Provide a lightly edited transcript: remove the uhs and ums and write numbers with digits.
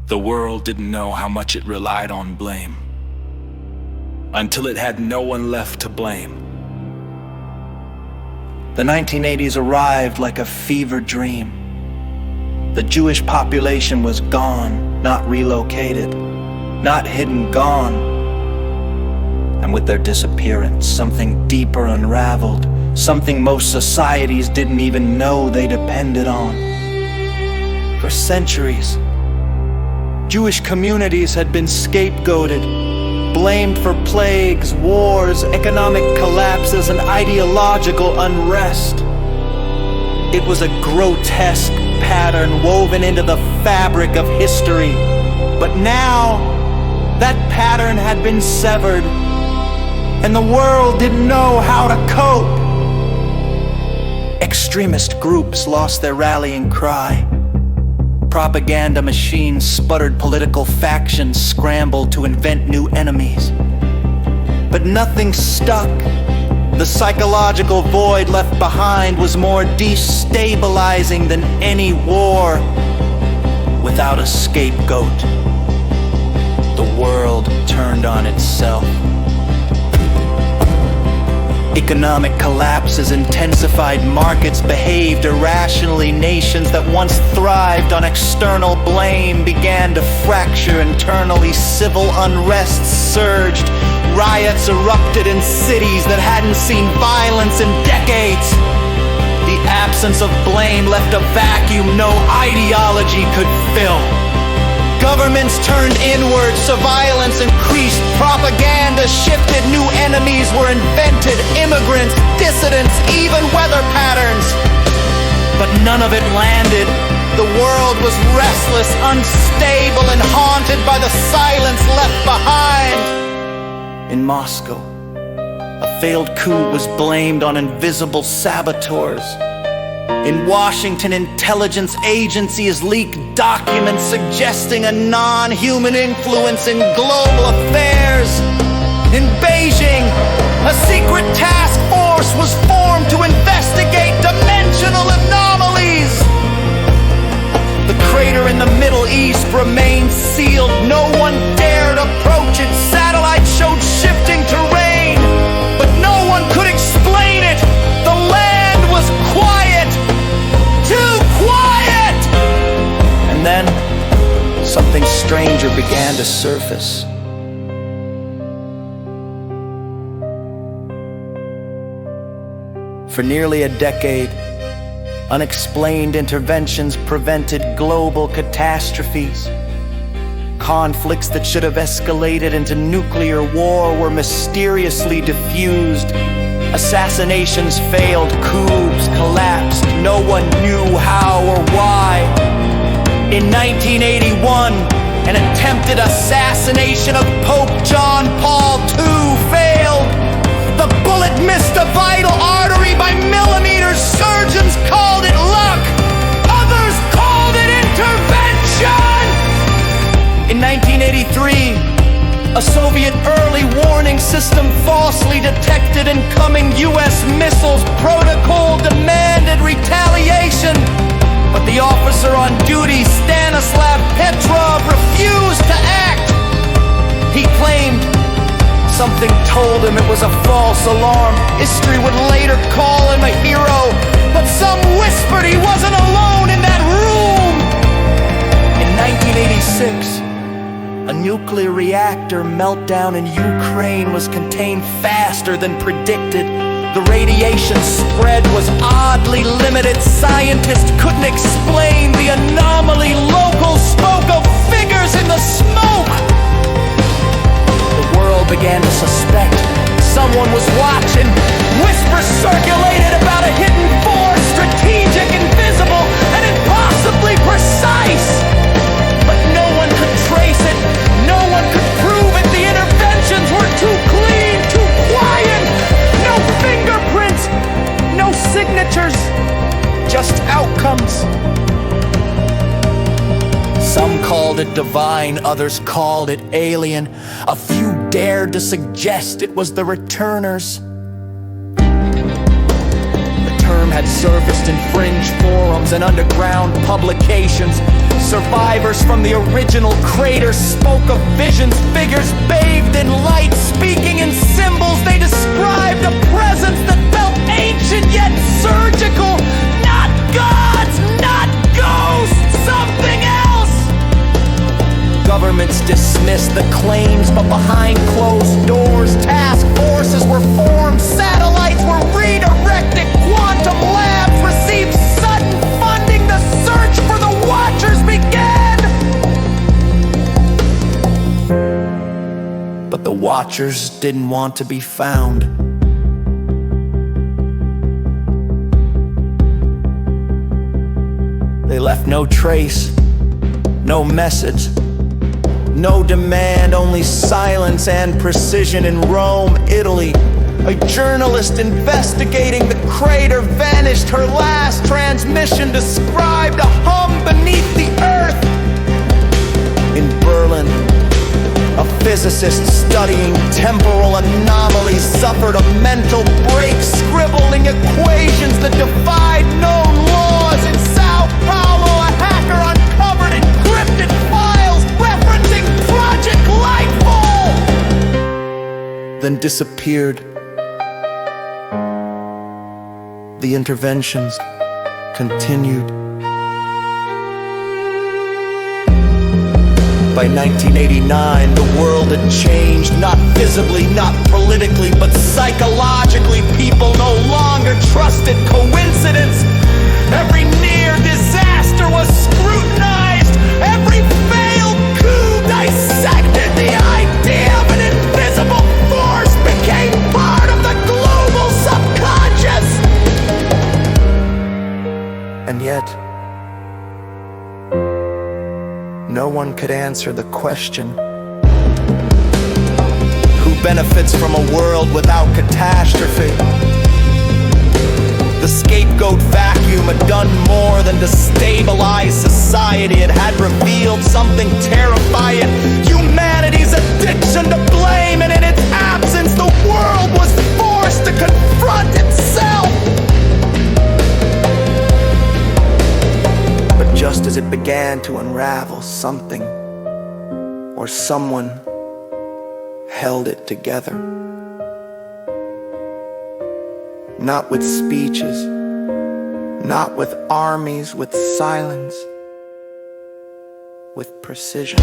The world didn't know how much it relied on blame, until it had no one left to blame. The 1980s arrived like a fever dream. The Jewish population was gone, not relocated, not hidden, gone. And with their disappearance, something deeper unraveled, something most societies didn't even know they depended on. For centuries, Jewish communities had been scapegoated, blamed for plagues, wars, economic collapses, and ideological unrest. It was a grotesque pattern woven into the fabric of history. But now, that pattern had been severed, and the world didn't know how to cope. Extremist groups lost their rallying cry. Propaganda machines sputtered, political factions scrambled to invent new enemies. But nothing stuck. The psychological void left behind was more destabilizing than any war. Without a scapegoat, the world turned on itself. Economic collapses intensified, markets behaved irrationally, nations that once thrived on external blame began to fracture internally, civil unrest surged, riots erupted in cities that hadn't seen violence in decades. The absence of blame left a vacuum no ideology could fill. Governments turned inward, surveillance increased, propaganda shifted, new enemies were invented, immigrants, dissidents, even weather patterns. But none of it landed. The world was restless, unstable, and haunted by the silence left behind. In Moscow, a failed coup was blamed on invisible saboteurs. In Washington, intelligence agencies leaked documents suggesting a non-human influence in global affairs. In Beijing, a secret task force was formed to investigate dimensional anomalies. The crater in the Middle East remained sealed. No one dared approach it. Satellites showed shifting terrain, but no one could explain it. The land was quiet. Too quiet! And then, something stranger began to surface. For nearly a decade, unexplained interventions prevented global catastrophes. Conflicts that should have escalated into nuclear war were mysteriously diffused. Assassinations failed, coups collapsed, no one knew how or why. In 1981, an attempted assassination of Pope John Paul II failed. The bullet missed a vital artery by millimeters. Surgeons called it luck. Others called it intervention. In 1983, a Soviet early warning system falsely detected incoming U.S. missiles. Protocol demanded retaliation, but the officer on duty, Stanislav Petrov, refused to act. He claimed something told him it was a false alarm. History would later call him a hero, but some whispered he wasn't alone in that room. In 1986, a nuclear reactor meltdown in Ukraine was contained faster than predicted. The radiation spread was oddly limited. Scientists couldn't explain the anomaly. Locals spoke of figures in the smoke. The world began to suspect someone was watching. Whispers circulated about a hidden force, strategic, invisible, and impossibly precise. But no one could trace it. No one could prove it. The interventions were too clean, too quiet. No fingerprints, no signatures, just outcomes. Some called it divine, others called it alien. A few dared to suggest it was the returners. The term had surfaced in fringe forums and underground publications. Survivors from the original crater spoke of visions, figures bathed in light, speaking in symbols. They described a presence that felt ancient yet surgical. Not gods, not ghosts, something else. Governments dismissed the claims, but behind closed doors, task forces were formed, satellites were redirected, quantum labs received sudden funding, the search for the Watchers began. But the Watchers didn't want to be found. They left no trace, no message, no demand, only silence and precision. In Rome, Italy, a journalist investigating the crater vanished. Her last transmission described a hum beneath the earth. In Berlin, a physicist studying temporal anomalies suffered a mental break, scribbling equations that defied known laws. In Sao Paulo, a hacker uncovered encrypted files referencing Project Lightfall, then disappeared. The interventions continued. By 1989, the world had changed, not visibly, not politically, but psychologically. People no longer trusted coincidence. Every near disaster was scrutinized. Every failed coup dissected. The idea of an invisible force became part of the global subconscious. And yet, no one could answer the question: who benefits from a world without catastrophe? The scapegoat vacuum had done more than destabilize society. It had revealed something terrifying: humanity's addiction to blame, and in its absence, the world was forced to confront itself. But just as it began to unravel, something or someone held it together. Not with speeches, not with armies, with silence, with precision.